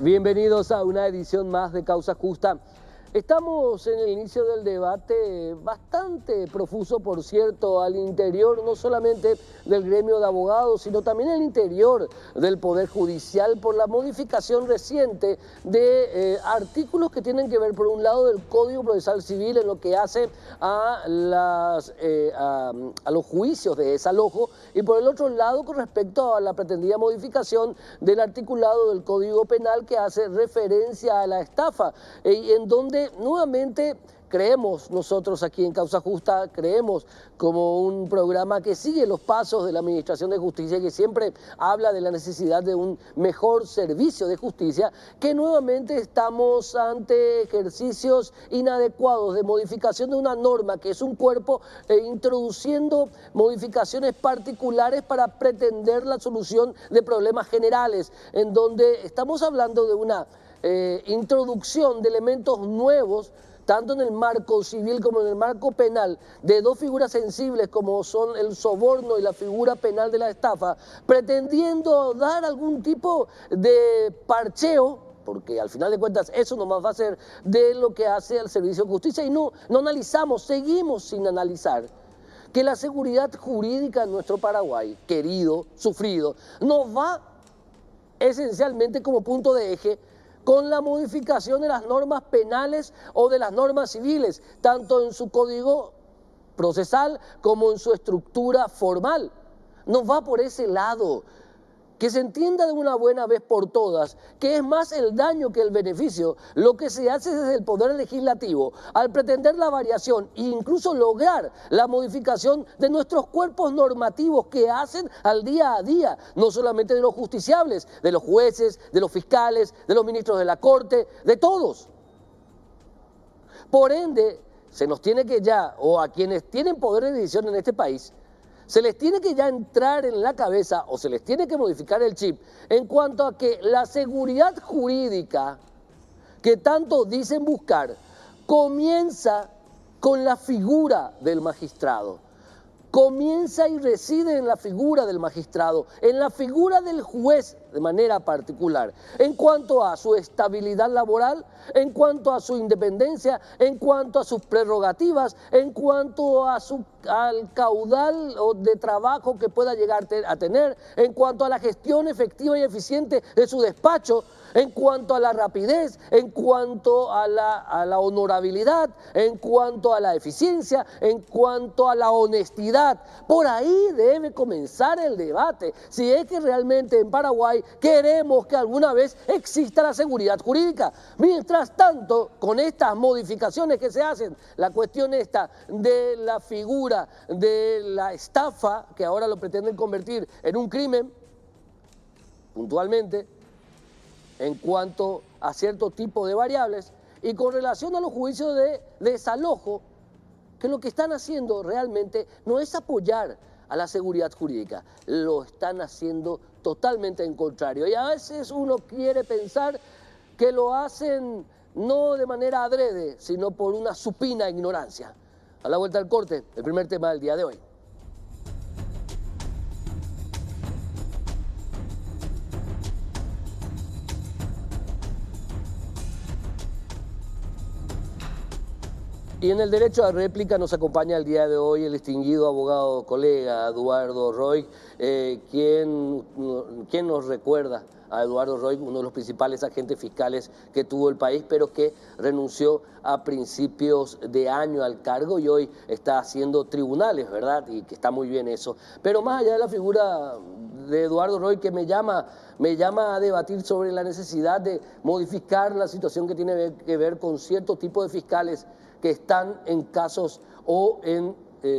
Bienvenidos a una edición más de Causa Justa. Estamos en el inicio del debate bastante profuso, por cierto, al interior no solamente del gremio de abogados, sino también al interior del Poder Judicial por la modificación reciente de artículos que tienen que ver, por un lado, del Código Procesal Civil en lo que hace a los juicios de desalojo, y por el otro lado, con respecto a la pretendida modificación del articulado del Código Penal que hace referencia a la estafa, y en donde nuevamente creemos nosotros aquí en Causa Justa, creemos como un programa que sigue los pasos de la Administración de Justicia, que siempre habla de la necesidad de un mejor servicio de justicia, que nuevamente estamos ante ejercicios inadecuados de modificación de una norma que es un cuerpo, introduciendo modificaciones particulares para pretender la solución de problemas generales, en donde estamos hablando de una introducción de elementos nuevos, tanto en el marco civil como en el marco penal, de dos figuras sensibles como son el soborno y la figura penal de la estafa, pretendiendo dar algún tipo de parcheo, porque al final de cuentas eso nomás va a ser de lo que hace al servicio de justicia, y no analizamos, seguimos sin analizar que la seguridad jurídica en nuestro Paraguay, querido, sufrido, nos va esencialmente como punto de eje con la modificación de las normas penales o de las normas civiles, tanto en su código procesal como en su estructura formal. Nos va por ese lado. Que se entienda de una buena vez por todas que es más el daño que el beneficio lo que se hace desde el Poder Legislativo al pretender la variación e incluso lograr la modificación de nuestros cuerpos normativos que hacen al día a día, no solamente de los justiciables, de los jueces, de los fiscales, de los ministros de la Corte, de todos. Por ende, se nos tiene que ya, o a quienes tienen poder de decisión en este país, se les tiene que ya entrar en la cabeza o se les tiene que modificar el chip en cuanto a que la seguridad jurídica que tanto dicen buscar comienza con la figura del magistrado. Comienza y reside en la figura del magistrado, en la figura del juez de manera particular, en cuanto a su estabilidad laboral, en cuanto a su independencia, en cuanto a sus prerrogativas, en cuanto a al caudal de trabajo que pueda llegar a tener, en cuanto a la gestión efectiva y eficiente de su despacho, en cuanto a la rapidez, en cuanto a la honorabilidad, en cuanto a la eficiencia, en cuanto a la honestidad. Por ahí debe comenzar el debate, si es que realmente en Paraguay queremos que alguna vez exista la seguridad jurídica. Mientras tanto, con estas modificaciones que se hacen, la cuestión esta de la figura de la estafa, que ahora lo pretenden convertir en un crimen, puntualmente, en cuanto a cierto tipo de variables, y con relación a los juicios de desalojo, que lo que están haciendo realmente no es apoyar a la seguridad jurídica, lo están haciendo totalmente en contrario. Y a veces uno quiere pensar que lo hacen no de manera adrede, sino por una supina ignorancia. A la vuelta al corte, el primer tema del día de hoy. Y en el derecho a réplica nos acompaña el día de hoy el distinguido abogado colega Eduardo Roig, quien nos recuerda a Eduardo Roig, uno de los principales agentes fiscales que tuvo el país, pero que renunció a principios de año al cargo y hoy está haciendo tribunales, ¿verdad? Y que está muy bien eso. Pero más allá de la figura de Eduardo Roig, que me llama a debatir sobre la necesidad de modificar la situación que tiene que ver con cierto tipo de fiscales que están en casos o en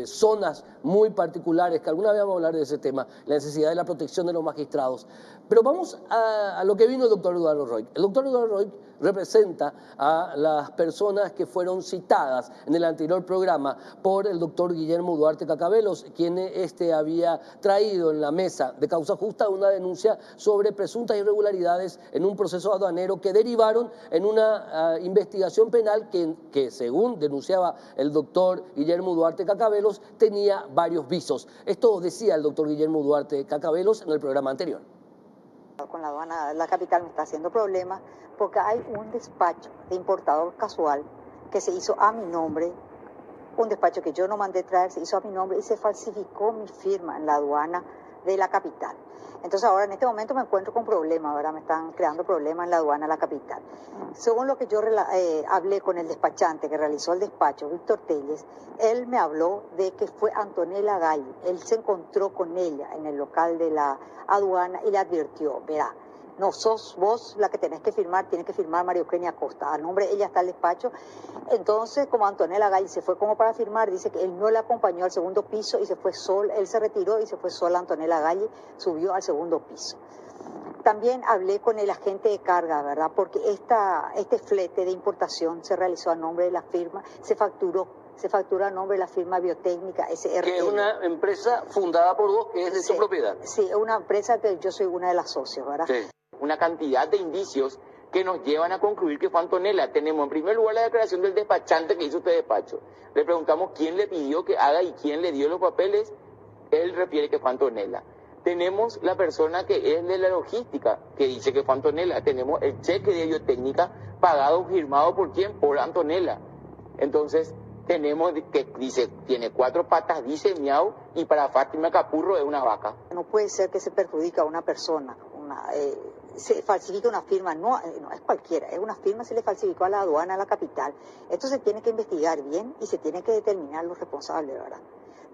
zonas muy particulares, que alguna vez vamos a hablar de ese tema, la necesidad de la protección de los magistrados. Pero vamos a lo que vino el doctor Eduardo Roig. El doctor Eduardo Roig representa a las personas que fueron citadas en el anterior programa por el doctor Guillermo Duarte Cacabelos, quien había traído en la mesa de Causa Justa una denuncia sobre presuntas irregularidades en un proceso aduanero que derivaron en una investigación penal que, según denunciaba el doctor Guillermo Duarte Cacabelos, tenía varios visos. Esto decía el doctor Guillermo Duarte Cacabelos en el programa anterior. con la aduana, la capital me está haciendo problemas porque hay un despacho de importador casual que se hizo a mi nombre, un despacho que yo no mandé traer, se hizo a mi nombre y se falsificó mi firma en la aduana de la capital. Entonces ahora en este momento me encuentro con problemas, ¿verdad? Me están creando problemas en la aduana de la capital. Según lo que yo hablé con el despachante que realizó el despacho, Víctor Telles, él me habló de que fue Antonella Galli. Él se encontró con ella en el local de la aduana y le advirtió, verá, no sos vos la que tenés que firmar, tiene que firmar María Eugenia Acosta. A nombre de ella está el despacho. Entonces, como Antonella Galli se fue como para firmar, dice que él no le acompañó al segundo piso y se fue sola, él se retiró y se fue sola. Antonella Galli subió al segundo piso. También hablé con el agente de carga, ¿verdad? Porque este flete de importación se realizó a nombre de la firma, se facturó a nombre de la firma Biotécnica SRL. Que es una empresa fundada por vos, que es de Sí, su propiedad. Sí, es una empresa que yo soy una de las socios, ¿verdad? Sí. Una cantidad de indicios que nos llevan a concluir que fue Antonella. Tenemos en primer lugar la declaración del despachante que hizo este despacho. Le preguntamos quién le pidió que haga y quién le dio los papeles. Él refiere que fue Antonella. Tenemos la persona que es de la logística, que dice que fue Antonella. Tenemos el cheque de biotécnica pagado, firmado por quién, por Antonella. Entonces, tenemos que dice, tiene 4 patas, dice miau, y para Fátima Capurro es una vaca. No puede ser que se perjudica a una persona, se falsifica una firma, no es cualquiera, es una firma, se le falsificó a la aduana, a la capital. Esto se tiene que investigar bien y se tiene que determinar los responsables, ¿verdad?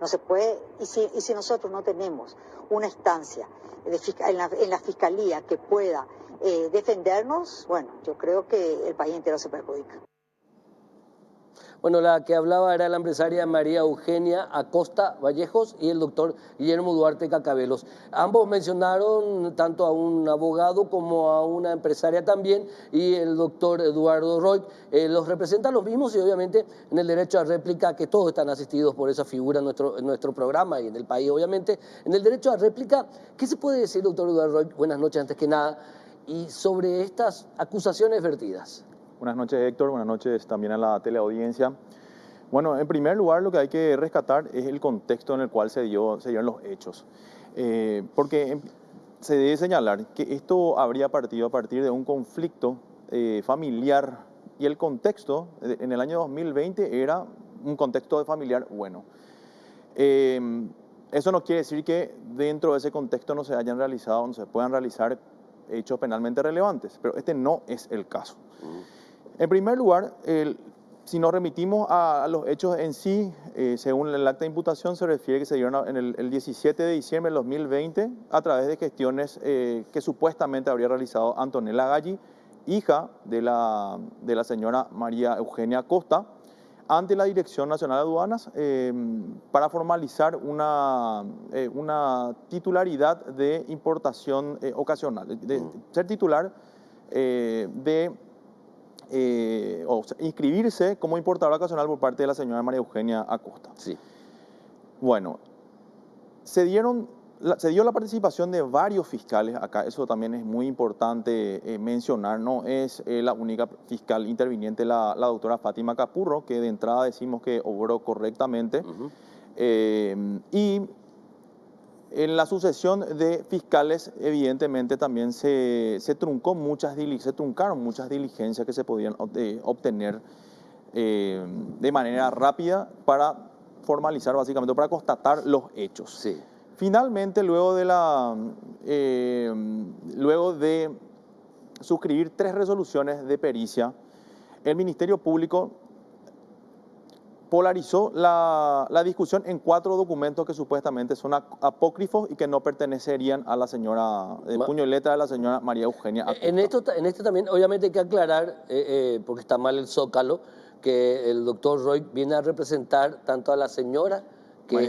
No se puede, y si nosotros no tenemos una instancia en la fiscalía que pueda defendernos, bueno, yo creo que el país entero se perjudica. Bueno, la que hablaba era la empresaria María Eugenia Acosta Vallejos y el doctor Guillermo Duarte Cacabelos. Ambos mencionaron tanto a un abogado como a una empresaria también, y el doctor Eduardo Roig los representa los mismos, y obviamente en el derecho a réplica, que todos están asistidos por esa figura en nuestro programa y en el país, obviamente. En el derecho a réplica, ¿qué se puede decir, doctor Eduardo Roig? Buenas noches, antes que nada, y sobre estas acusaciones vertidas. Buenas noches, Héctor. Buenas noches también a la teleaudiencia. Bueno, en primer lugar, lo que hay que rescatar es el contexto en el cual se dieron los hechos. Porque se debe señalar que esto habría partido a partir de un conflicto familiar, y el contexto en el año 2020 era un contexto de familiar bueno. Eso no quiere decir que dentro de ese contexto no se hayan realizado, no se puedan realizar hechos penalmente relevantes, pero este no es el caso. En primer lugar, si nos remitimos a los hechos en sí, según el acta de imputación se refiere que se dieron el 17 de diciembre del 2020 a través de gestiones que supuestamente habría realizado Antonella Galli, hija de la señora María Eugenia Acosta, ante la Dirección Nacional de Aduanas para formalizar una titularidad de importación ocasional, de ser titular o inscribirse como importadora ocasional por parte de la señora María Eugenia Acosta. Sí. Bueno, se dio la participación de varios fiscales acá, eso también es muy importante mencionar, no es la única fiscal interviniente la doctora Fátima Capurro, que de entrada decimos que obró correctamente, y en la sucesión de fiscales, evidentemente, también se truncaron muchas diligencias que se podían obtener de manera rápida para formalizar, básicamente, para constatar los hechos. Sí. Finalmente, luego de suscribir 3 resoluciones de pericia, el Ministerio Público polarizó la discusión en 4 documentos que supuestamente son apócrifos y que no pertenecerían a la señora, puño y letra de la señora María Eugenia Acosta. En esto también, obviamente, hay que aclarar, porque está mal el zócalo, que el doctor Roig viene a representar tanto a la señora, que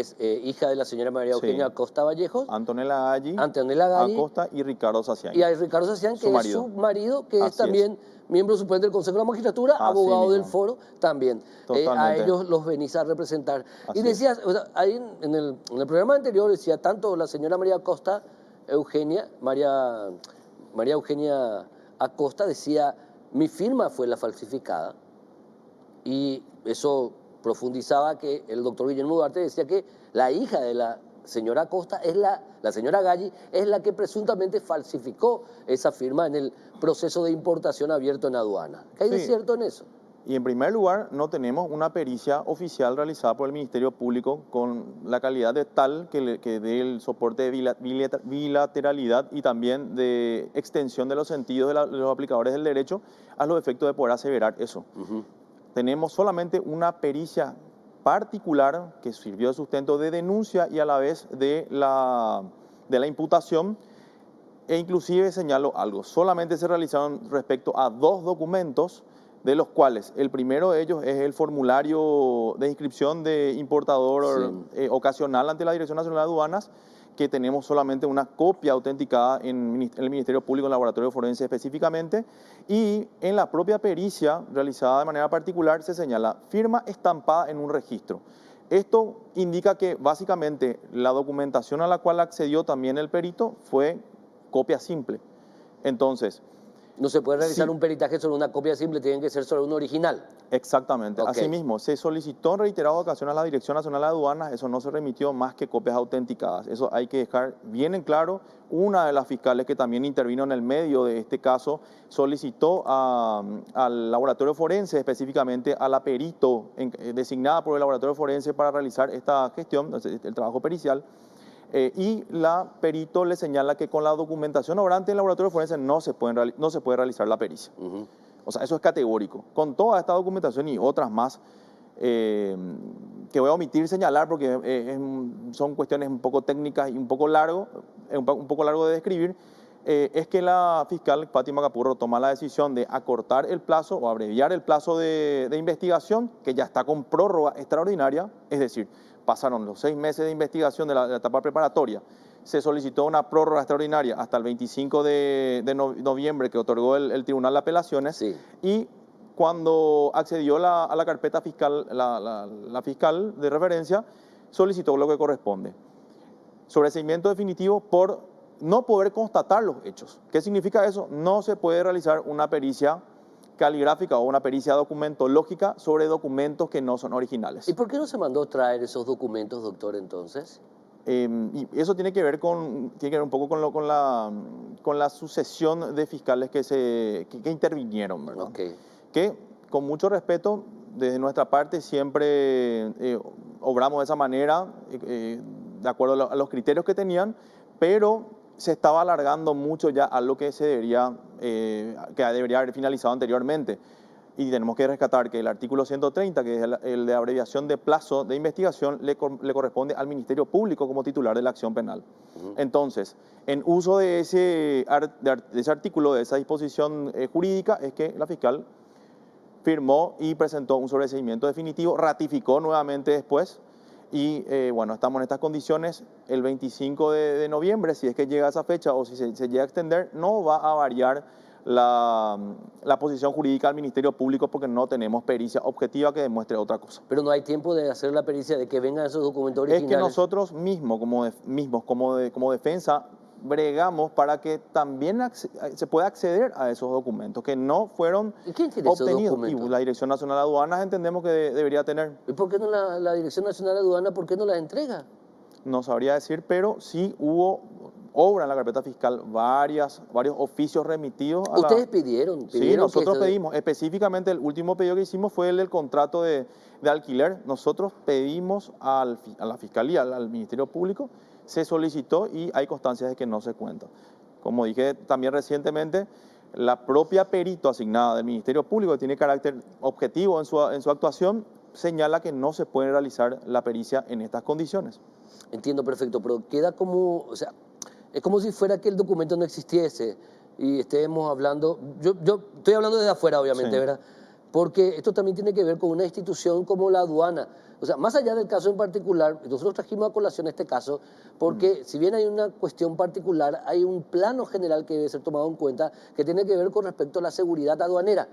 es hija de la señora María Eugenia Acosta Vallejos, Antonella Galli Acosta y Ricardo Sacián. Y hay Ricardo Sacián, que es su marido, que es también miembro suplente del Consejo de la Magistratura, abogado del foro también. A ellos los venís a representar. Y decías, o sea, ahí en el programa anterior decía, tanto la señora María Acosta, María Eugenia Acosta decía, mi firma fue la falsificada, y eso profundizaba que el doctor Guillermo Duarte decía que la hija de la señora Acosta es la señora Galli es la que presuntamente falsificó esa firma en el proceso de importación abierto en aduana. ¿Qué hay de Sí. cierto en eso? Y en primer lugar, no tenemos una pericia oficial realizada por el Ministerio Público con la calidad de tal que dé el soporte de bilateralidad y también de extensión de los sentidos de los aplicadores del derecho a los efectos de poder aseverar eso. Tenemos solamente una pericia particular que sirvió de sustento de denuncia y a la vez de la imputación. E inclusive señalo algo, solamente se realizaron respecto a 2 documentos, de los cuales el primero de ellos es el formulario de inscripción de importador ocasional ante la Dirección Nacional de Aduanas, que tenemos solamente una copia autenticada en el Ministerio Público, en el Laboratorio Forense específicamente, y en la propia pericia realizada de manera particular se señala firma estampada en un registro. Esto indica que básicamente la documentación a la cual accedió también el perito fue copia simple. Entonces, No se puede realizar sí. un peritaje sobre una copia simple, tienen que ser sobre un original. Exactamente. Ok. Asimismo, se solicitó en reiteradas ocasiones a la Dirección Nacional de Aduanas, eso no se remitió más que copias autenticadas. Eso hay que dejar bien en claro. Una de las fiscales que también intervino en el medio de este caso solicitó al laboratorio forense, específicamente a la perito designada por el laboratorio forense para realizar esta gestión, el trabajo pericial. Y la perito le señala que con la documentación obrante del laboratorio forense no se puede realizar la pericia. O sea, eso es categórico. Con toda esta documentación y otras más, que voy a omitir señalar porque son cuestiones un poco técnicas y un poco largo de describir, es que la fiscal Fátima Capurro toma la decisión de acortar el plazo o abreviar el plazo de investigación, que ya está con prórroga extraordinaria, es decir, pasaron los 6 meses de investigación de la etapa preparatoria, se solicitó una prórroga extraordinaria hasta el 25 de noviembre que otorgó el Tribunal de Apelaciones, Sí. y cuando accedió a la carpeta fiscal, la fiscal de referencia solicitó lo que corresponde. Sobreseimiento definitivo por no poder constatar los hechos. ¿Qué significa eso? No se puede realizar una pericia caligráfica o una pericia documentológica sobre documentos que no son originales. ¿Y por qué no se mandó traer esos documentos, doctor, entonces? Y eso tiene que ver un poco con la sucesión de fiscales que intervinieron, ¿verdad? Okay. Que con mucho respeto, desde nuestra parte siempre obramos de esa manera, de acuerdo a los criterios que tenían, pero se estaba alargando mucho ya a lo que debería haber finalizado anteriormente. Y tenemos que rescatar que el artículo 130, que es el de abreviación de plazo de investigación, le corresponde al Ministerio Público como titular de la acción penal. Entonces, en uso de ese artículo, de esa disposición jurídica, es que la fiscal firmó y presentó un sobreseimiento definitivo, ratificó nuevamente después, y bueno, estamos en estas condiciones. El 25 de noviembre, si es que llega a esa fecha o si se llega a extender, no va a variar la posición jurídica del Ministerio Público porque no tenemos pericia objetiva que demuestre otra cosa. Pero no hay tiempo de hacer la pericia, de que vengan esos documentos originales. Es que nosotros mismos, como defensa, bregamos para que también se pueda acceder a esos documentos que no fueron ¿Y quién tiene esos obtenidos. documentos? Y la Dirección Nacional de Aduanas entendemos que debería tener. ¿Y por qué no la Dirección Nacional de Aduana, por qué no las entrega? No sabría decir, pero sí obra en la carpeta fiscal varios oficios remitidos a Ustedes pidieron Sí, nosotros que pedimos. Específicamente el último pedido que hicimos fue el del contrato de alquiler. Nosotros pedimos a la Fiscalía, al Ministerio Público, se solicitó y hay constancias de que no se cuenta. Como dije también recientemente, la propia perito asignada del Ministerio Público, que tiene carácter objetivo en su actuación, señala que no se puede realizar la pericia en estas condiciones. Entiendo perfecto, pero queda como, o sea, es como si fuera que el documento no existiese y estemos hablando, yo estoy hablando desde afuera obviamente, Sí. ¿verdad? Porque esto también tiene que ver con una institución como la aduana. O sea, más allá del caso en particular, nosotros trajimos a colación este caso porque si bien hay una cuestión particular, hay un plano general que debe ser tomado en cuenta que tiene que ver con respecto a la seguridad aduanera.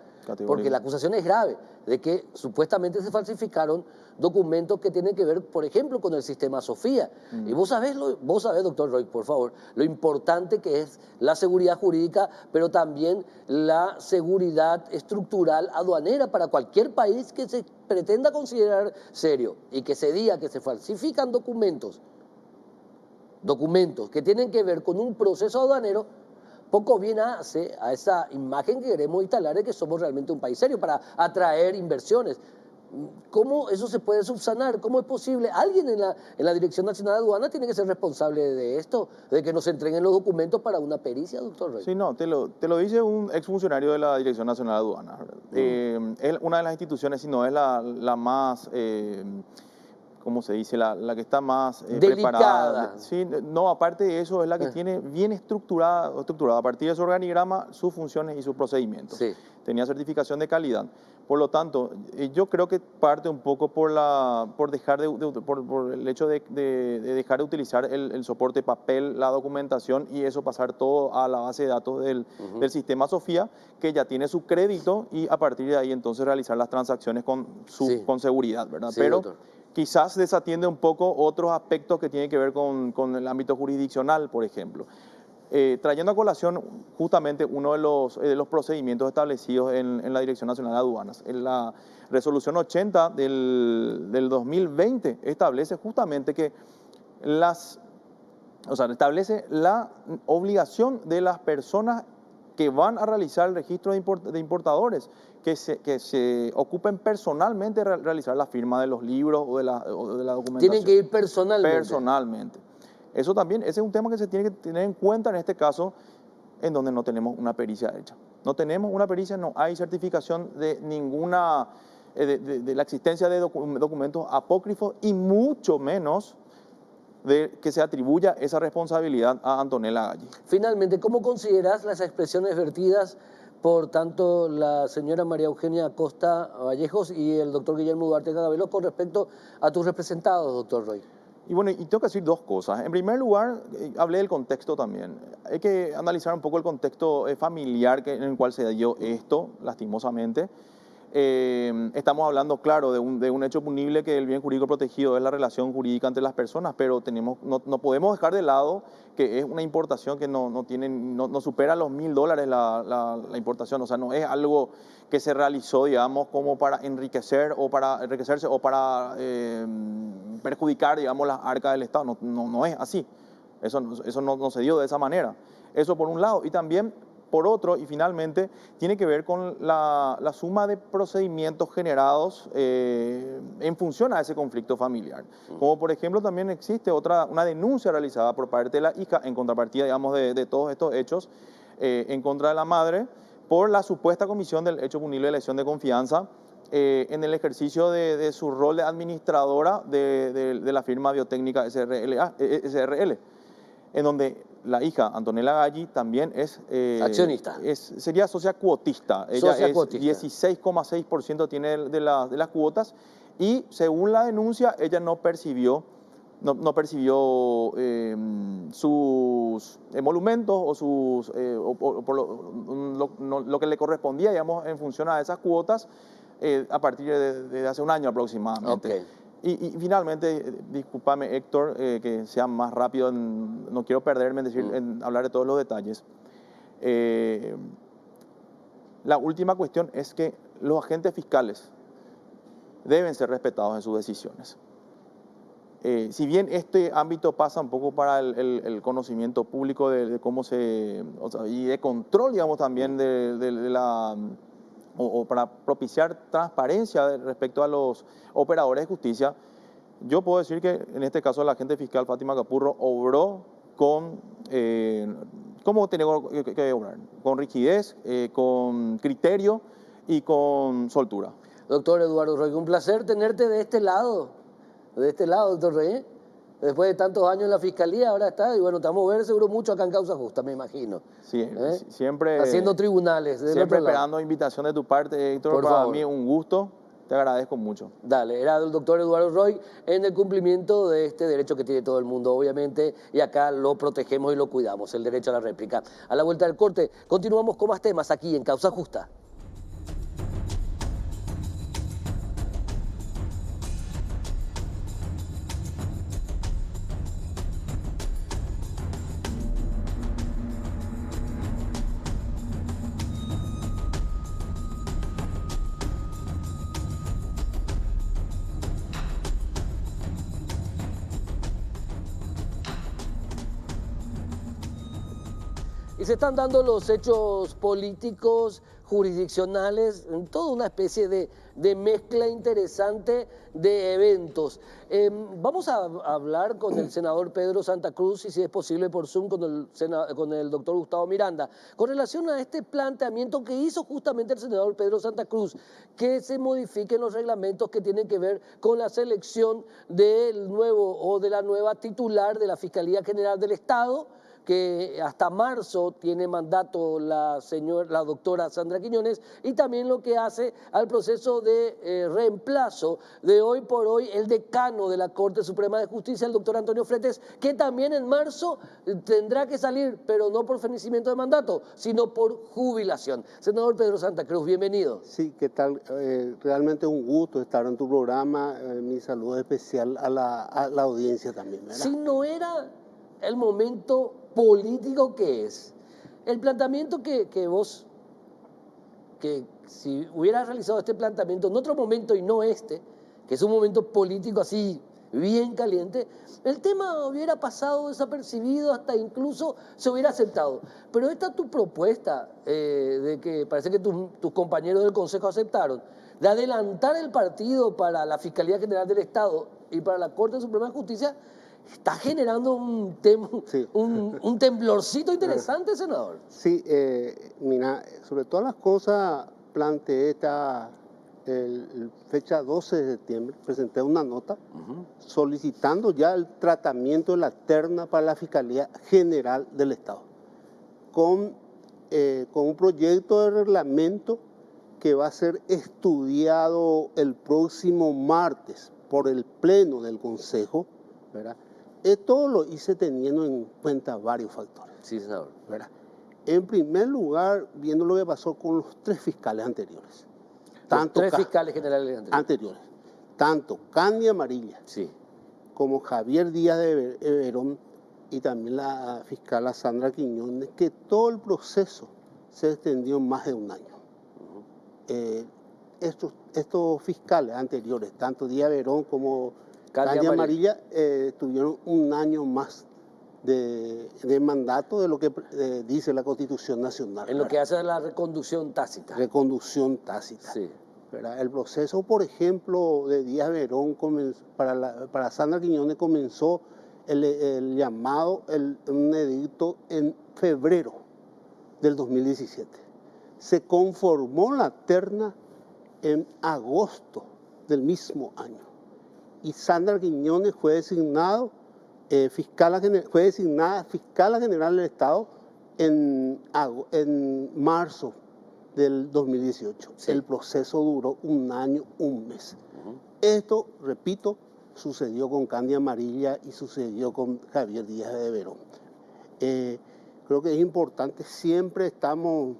Porque la acusación es grave, de que supuestamente se falsificaron documentos que tienen que ver, por ejemplo, con el sistema Sofía. Y vos sabés, doctor Roig, por favor, lo importante que es la seguridad jurídica, pero también la seguridad estructural aduanera para cualquier país que se pretenda considerar serio y que se diga que se falsifican documentos documentos que tienen que ver con un proceso aduanero, poco bien hace a esa imagen que queremos instalar de que somos realmente un país serio para atraer inversiones. ¿Cómo eso se puede subsanar? ¿Cómo es posible? Alguien en la Dirección Nacional de Aduana tiene que ser responsable de esto, de que nos entreguen los documentos para una pericia, doctor Rey. Sí, no, te lo dice un exfuncionario de la Dirección Nacional de Aduana. Es una de las instituciones, si no es la más, ¿cómo se dice? La que está más preparada. Sí, no, aparte de eso, es la que tiene bien estructurada a partir de su organigrama, sus funciones y sus procedimientos. Sí. Tenía certificación de calidad. Por lo tanto, yo creo que parte un poco por el hecho de dejar de utilizar el soporte papel, la documentación, y eso pasar todo a la base de datos del sistema Sofía, que ya tiene su crédito, y a partir de ahí entonces realizar las transacciones con seguridad, ¿verdad? Sí, pero doctor. Quizás desatiende un poco otros aspectos que tienen que ver con el ámbito jurisdiccional, por ejemplo. Trayendo a colación justamente uno de los procedimientos establecidos en la Dirección Nacional de Aduanas. En la resolución 80 del 2020 establece justamente que establece la obligación de las personas que van a realizar el registro de importadores, que se ocupen personalmente de realizar la firma de los libros o de la documentación. Tienen que ir personalmente. Personalmente. Eso también, ese es un tema que se tiene que tener en cuenta en este caso, en donde no tenemos una pericia hecha. No tenemos una pericia, no hay certificación de ninguna, de la existencia de documentos apócrifos, y mucho menos de que se atribuya esa responsabilidad a Antonella Galli. Finalmente, ¿cómo consideras las expresiones vertidas por tanto la señora María Eugenia Acosta Vallejos y el doctor Guillermo Duarte Cagabelo con respecto a tus representados, doctor Roy? Y bueno, y tengo que decir dos cosas. En primer lugar, hablé del contexto también. Hay que analizar un poco el contexto familiar en el cual se dio esto, lastimosamente. Estamos hablando, claro, de un hecho punible, que el bien jurídico protegido es la relación jurídica entre las personas, pero no podemos dejar de lado que es una importación que no supera los $1.000 la importación. O sea, no es algo que se realizó, digamos, como para enriquecerse o para perjudicar, digamos, las arcas del Estado. No es así. Eso no se dio de esa manera. Eso por un lado. Y también, por otro, y finalmente, tiene que ver con la suma de procedimientos generados en función a ese conflicto familiar. Como por ejemplo, también existe una denuncia realizada por parte de la hija en contrapartida, digamos, de todos estos hechos en contra de la madre, por la supuesta comisión del hecho punible de lesión de confianza en el ejercicio de su rol de administradora de la firma biotécnica SRL, en donde la hija, Antonella Galli, también es accionista. Sería socia cuotista. Ella es 16,6% tiene de las cuotas, y según la denuncia, ella no percibió sus emolumentos o lo que le correspondía, digamos, en función a esas cuotas a partir de hace un año aproximadamente. Okay. Y finalmente, discúlpame, Héctor, que sea más rápido, no quiero perderme en hablar de todos los detalles. La última cuestión es que los agentes fiscales deben ser respetados en sus decisiones. Si bien este ámbito pasa un poco para el conocimiento público de cómo y de control, digamos, también o para propiciar transparencia respecto a los operadores de justicia, yo puedo decir que en este caso la agente fiscal Fátima Capurro obró como tenía que obrar, con rigidez, con criterio y con soltura. Doctor Eduardo Roy, un placer tenerte de este lado, doctor Roy. Después de tantos años en la Fiscalía, ahora está, y bueno, te vamos a ver seguro mucho acá en Causa Justa, me imagino. Sí, siempre... Haciendo tribunales. Siempre esperando invitación de tu parte, Héctor. Para mí un gusto, te agradezco mucho. Dale, era el doctor Eduardo Roy en el cumplimiento de este derecho que tiene todo el mundo, obviamente, y acá lo protegemos y lo cuidamos, el derecho a la réplica. A la vuelta del corte, continuamos con más temas aquí en Causa Justa. Y se están dando los hechos políticos, jurisdiccionales, en toda una especie de mezcla interesante de eventos. Vamos a hablar con el senador Pedro Santa Cruz y si es posible por Zoom con el doctor Gustavo Miranda, con relación a este planteamiento que hizo justamente el senador Pedro Santa Cruz, que se modifiquen los reglamentos que tienen que ver con la selección del nuevo o de la nueva titular de la Fiscalía General del Estado, que hasta marzo tiene mandato la doctora Sandra Quiñones, y también lo que hace al proceso de reemplazo de hoy por hoy el decano de la Corte Suprema de Justicia, el doctor Antonio Fretes, que también en marzo tendrá que salir, pero no por fenecimiento de mandato, sino por jubilación. Senador Pedro Santa Cruz, bienvenido. Sí, ¿qué tal? Realmente un gusto estar en tu programa. Mi saludo especial a la audiencia también, ¿verdad? Si no era el momento político que es, el planteamiento que si hubieras realizado este planteamiento en otro momento y no este, que es un momento político así bien caliente, el tema hubiera pasado desapercibido, hasta incluso se hubiera aceptado. Pero esta tu propuesta, de que parece que tus compañeros del Consejo aceptaron, de adelantar el partido para la Fiscalía General del Estado y para la Corte Suprema de Justicia, está generando un temblorcito interesante, senador. Sí, mira, sobre todas las cosas planteé fecha 12 de septiembre, presenté una nota solicitando ya el tratamiento de la terna para la Fiscalía General del Estado, con un proyecto de reglamento que va a ser estudiado el próximo martes por el Pleno del Consejo, ¿verdad? Esto lo hice teniendo en cuenta varios factores. Sí, senador. ¿Verdad? En primer lugar, viendo lo que pasó con los 3 fiscales anteriores. Los 3 fiscales generales anteriores. Tanto Candy Amarilla, sí, como Javier Díaz de Verón y también la fiscal Sandra Quiñones, que todo el proceso se extendió más de un año. Estos fiscales anteriores, tanto Díaz de Verón como Candy Amarilla, tuvieron un año más de mandato de lo que dice la Constitución Nacional. En lo que hace a la reconducción tácita. Reconducción tácita. Sí. ¿Verdad? El proceso, por ejemplo, de Díaz Verón para Sandra Quiñones comenzó el llamado, un edicto en febrero del 2017. Se conformó la terna en agosto del mismo año. Y Sandra Quiñones fue designada fiscal general del Estado en marzo del 2018. Sí. El proceso duró un año, un mes. Esto, repito, sucedió con Candy Amarilla y sucedió con Javier Díaz de Verón. Creo que es importante, siempre estamos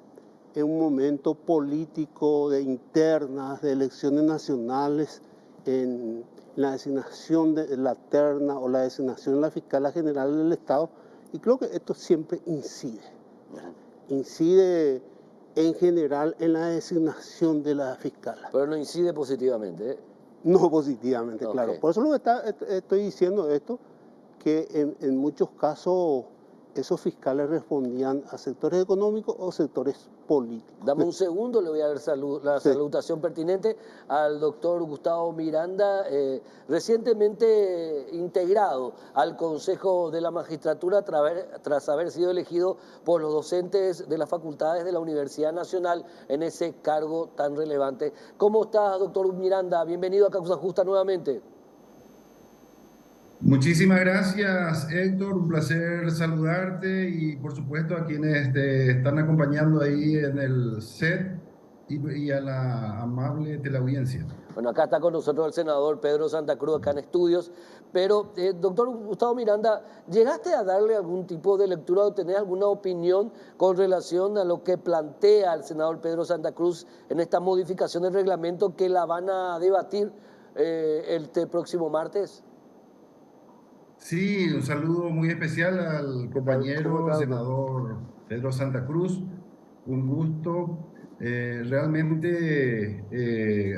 en un momento político de internas, de elecciones nacionales, en la designación de la terna o la designación de la fiscal general del Estado, y creo que esto siempre incide. Incide en general en la designación de la fiscal. Pero no incide positivamente, ¿eh? No positivamente, okay. Claro. Por eso lo que estoy diciendo esto, que en muchos casos esos fiscales respondían a sectores económicos o sectores políticos. Dame un segundo, le voy a dar la salutación pertinente al doctor Gustavo Miranda, recientemente integrado al Consejo de la Magistratura tras haber sido elegido por los docentes de las facultades de la Universidad Nacional en ese cargo tan relevante. ¿Cómo está, doctor Miranda? Bienvenido a Causa Justa nuevamente. Muchísimas gracias, Héctor, un placer saludarte y por supuesto a quienes te están acompañando ahí en el set y a la amable teleaudiencia. Bueno, acá está con nosotros el senador Pedro Santa Cruz, acá en estudios, pero doctor Gustavo Miranda, ¿llegaste a darle algún tipo de lectura o tenés alguna opinión con relación a lo que plantea el senador Pedro Santa Cruz en esta modificación del reglamento que la van a debatir este próximo martes? Sí, un saludo muy especial al compañero senador Pedro Santa Cruz. Un gusto. Realmente,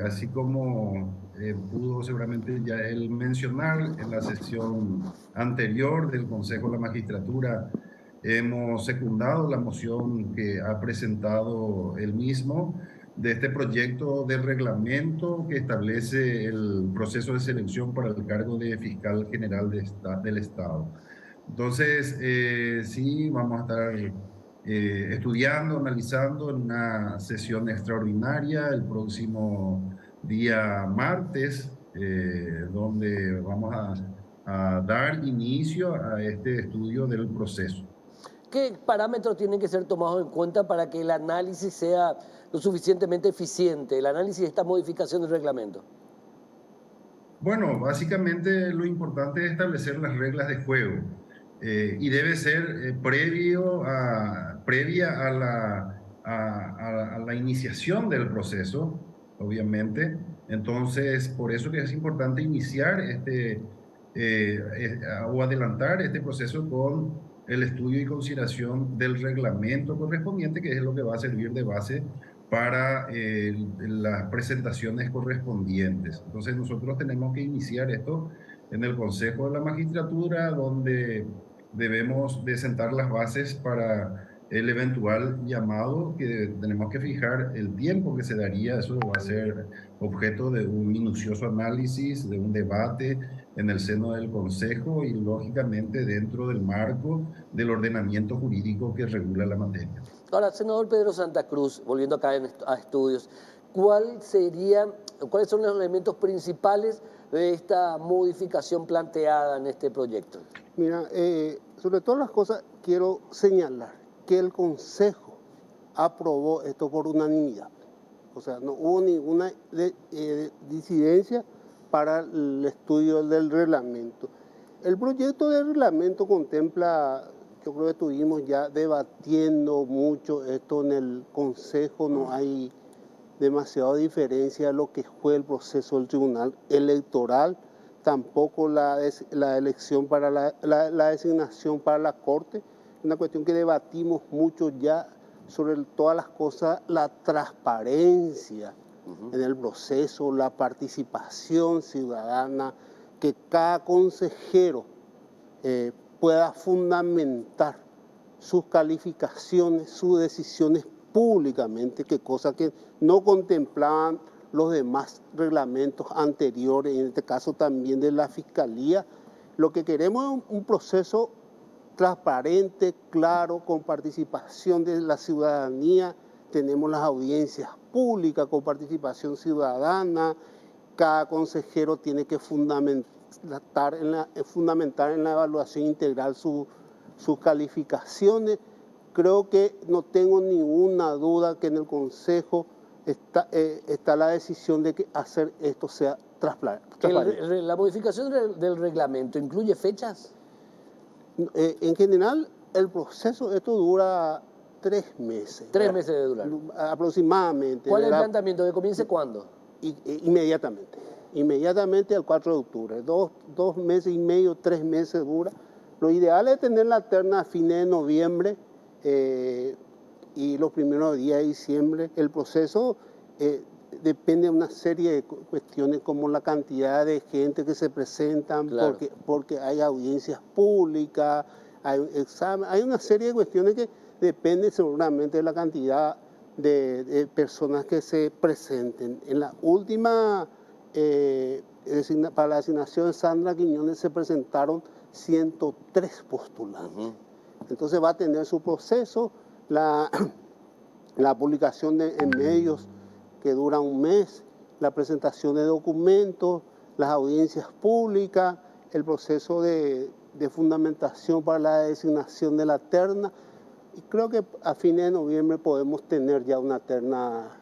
así como pudo seguramente ya él mencionar en la sesión anterior del Consejo de la Magistratura, hemos secundado la moción que ha presentado él mismo de este proyecto de reglamento que establece el proceso de selección para el cargo de fiscal general del Estado. Entonces, sí, vamos a estar estudiando, analizando en una sesión extraordinaria el próximo día martes, donde vamos a dar inicio a este estudio del proceso. ¿Qué parámetros tienen que ser tomados en cuenta para que el análisis sea lo suficientemente eficiente, el análisis de esta modificación del reglamento? Bueno, básicamente lo importante es establecer las reglas de juego y debe ser previa a la iniciación del proceso, obviamente. Entonces, por eso que es importante iniciar o adelantar este proceso con el estudio y consideración del reglamento correspondiente, que es lo que va a servir de base para las presentaciones correspondientes. Entonces nosotros tenemos que iniciar esto en el Consejo de la Magistratura, donde debemos de sentar las bases para el eventual llamado, que tenemos que fijar el tiempo que se daría. Eso va a ser objeto de un minucioso análisis, de un debate en el seno del Consejo y lógicamente dentro del marco del ordenamiento jurídico que regula la materia. Ahora, senador Pedro Santa Cruz, volviendo acá a estudios, ¿cuáles son los elementos principales de esta modificación planteada en este proyecto? Mira, sobre todas las cosas quiero señalar que el Consejo aprobó esto por unanimidad. O sea, no hubo ninguna disidencia para el estudio del reglamento. El proyecto de reglamento contempla, yo creo que estuvimos ya debatiendo mucho esto en el Consejo, no hay demasiada diferencia de lo que fue el proceso del Tribunal Electoral, tampoco la elección para la designación para la Corte, una cuestión que debatimos mucho ya sobre todas las cosas, la transparencia en el proceso, la participación ciudadana, que cada consejero pueda fundamentar sus calificaciones, sus decisiones públicamente, que cosa que no contemplaban los demás reglamentos anteriores, en este caso también de la Fiscalía. Lo que queremos es un proceso transparente, claro, con participación de la ciudadanía. Tenemos las audiencias públicas con participación ciudadana. Cada consejero tiene que fundamentar en la evaluación integral sus calificaciones. Creo que no tengo ninguna duda que en el Consejo está la decisión de que hacer esto sea transparente. ¿La modificación del reglamento incluye fechas? En general, el proceso, esto dura 3 meses. 3 meses de durar. Aproximadamente. ¿Cuál es el planteamiento? ¿Que comience cuándo? Inmediatamente. Inmediatamente al 4 de octubre. 2 meses y medio, 3 meses dura. Lo ideal es tener la terna a fines de noviembre y los primeros días de diciembre. El proceso depende de una serie de cuestiones como la cantidad de gente que se presentan, claro, porque hay audiencias públicas, hay examen, hay una serie de cuestiones que dependen seguramente de la cantidad de personas que se presenten. En la última, para la designación de Sandra Quiñones se presentaron 103 postulantes. Entonces va a tener su proceso, la publicación en medios que dura un mes, la presentación de documentos, las audiencias públicas, el proceso de fundamentación para la designación de la terna. Y creo que a fines de noviembre podemos tener ya una terna.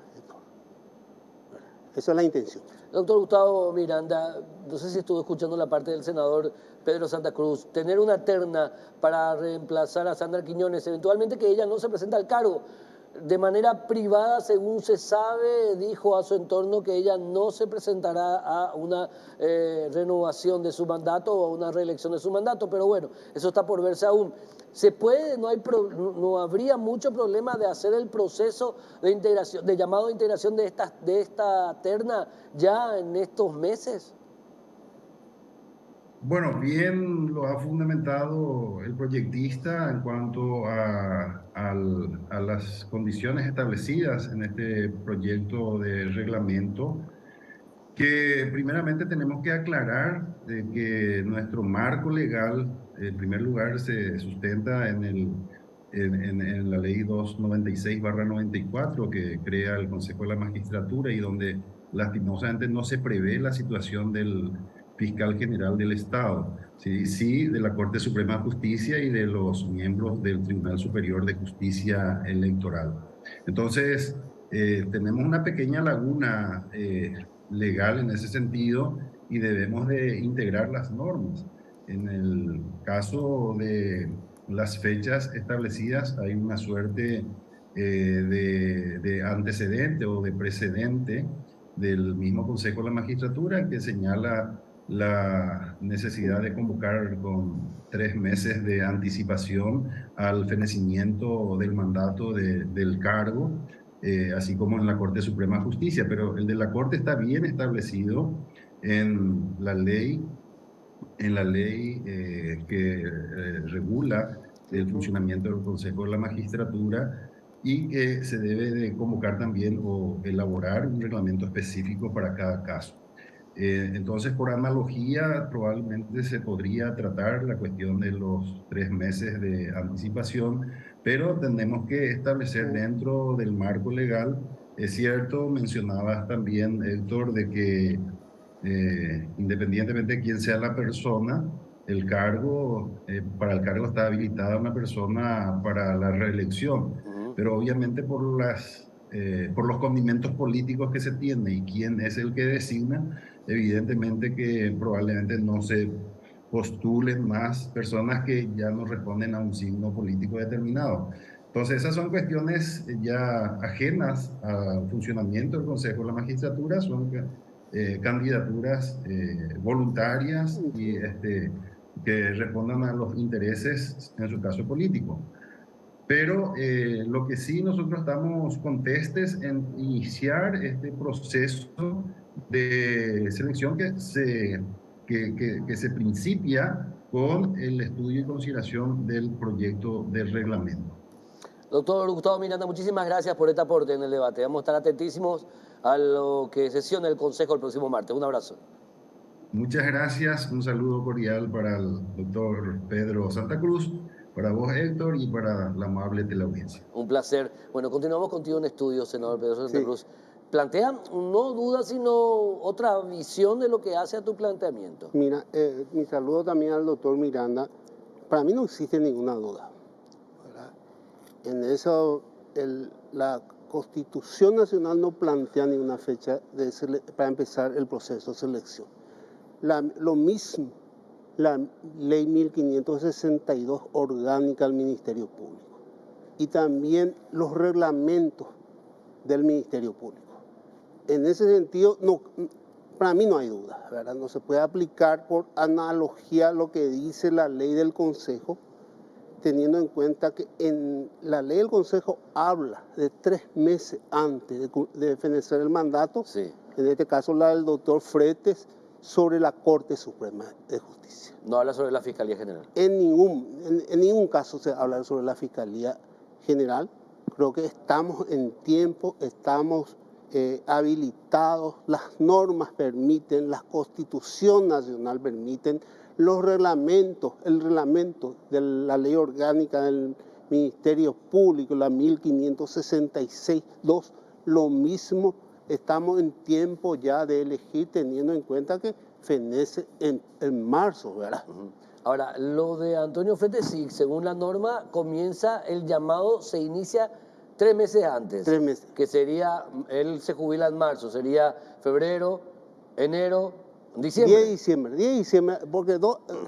Esa es la intención. Doctor Gustavo Miranda, no sé si estuvo escuchando la parte del senador Pedro Santa Cruz, tener una terna para reemplazar a Sandra Quiñones, eventualmente que ella no se presenta al cargo. De manera privada, según se sabe, dijo a su entorno que ella no se presentará a una renovación de su mandato o a una reelección de su mandato, pero bueno, eso está por verse aún. ¿Se puede? No habría mucho problema de hacer el proceso de integración, de llamado de integración de esta terna ya en estos meses? Bueno, bien lo ha fundamentado el proyectista en cuanto a las condiciones establecidas en este proyecto de reglamento, que primeramente tenemos que aclarar de que nuestro marco legal, en primer lugar, se sustenta en la ley 296/94, que crea el Consejo de la Magistratura y donde lastimosamente no se prevé la situación del fiscal general del Estado, sí, sí de la Corte Suprema de Justicia y de los miembros del Tribunal Superior de Justicia Electoral. Entonces, tenemos una pequeña laguna legal en ese sentido y debemos de integrar las normas. En el caso de las fechas establecidas hay una suerte de antecedente o de precedente del mismo Consejo de la Magistratura que señala la necesidad de convocar con 3 meses de anticipación al fenecimiento del mandato del cargo, así como en la Corte Suprema de Justicia, pero el de la Corte está bien establecido en la ley, que regula el funcionamiento del Consejo de la Magistratura y que se debe de convocar también o elaborar un reglamento específico para cada caso. Entonces, por analogía, probablemente se podría tratar la cuestión de los 3 meses de anticipación, pero tenemos que establecer dentro del marco legal. Es cierto, mencionabas también, Héctor, de que independientemente de quién sea la persona, el cargo, para el cargo está habilitada una persona para la reelección, pero obviamente por los condimentos políticos que se tiene y quién es el que designa, evidentemente que probablemente no se postulen más personas que ya no responden a un signo político determinado. Entonces, esas son cuestiones ya ajenas al funcionamiento del Consejo de la Magistratura, son candidaturas voluntarias y que respondan a los intereses, en su caso político. Pero lo que sí nosotros estamos contestes en iniciar este proceso de selección que se principia con el estudio y consideración del proyecto del reglamento. Doctor Gustavo Miranda, muchísimas gracias por este aporte en el debate. Vamos a estar atentísimos a lo que sesione el Consejo el próximo martes. Un abrazo. Muchas gracias, un saludo cordial para el doctor Pedro Santa Cruz, para vos, Héctor, y para la amable teleaudiencia. Un placer. Bueno, continuamos contigo en estudio, senador Pedro Santa Cruz. Plantea, no duda, sino otra visión de lo que hace a tu planteamiento. Mira, mi saludo también al doctor Miranda. Para mí no existe ninguna duda, ¿verdad? En eso, la Constitución Nacional no plantea ninguna fecha para empezar el proceso de selección. Lo mismo, la ley 1562 orgánica al Ministerio Público y también los reglamentos del Ministerio Público. En ese sentido, no, para mí no hay duda, ¿verdad? No se puede aplicar por analogía lo que dice la ley del Consejo, teniendo en cuenta que en la ley del Consejo habla de 3 meses antes de fenecer el mandato, Sí. En este caso la del doctor Fretes, sobre la Corte Suprema de Justicia. No habla sobre la Fiscalía General. En ningún caso se habla sobre la Fiscalía General. Creo que estamos en tiempo, estamos habilitados, las normas permiten, la Constitución Nacional permiten, los reglamentos, el reglamento de la Ley Orgánica del Ministerio Público, la 1566-2, lo mismo. Estamos en tiempo ya de elegir, teniendo en cuenta que fenece en marzo, ¿verdad? Ahora, lo de Antonio Fretes, sí, según la norma, comienza el llamado, se inicia 3 meses antes. 3 meses. Que sería, él se jubila en marzo, sería febrero, enero, diciembre. 10 de diciembre, porque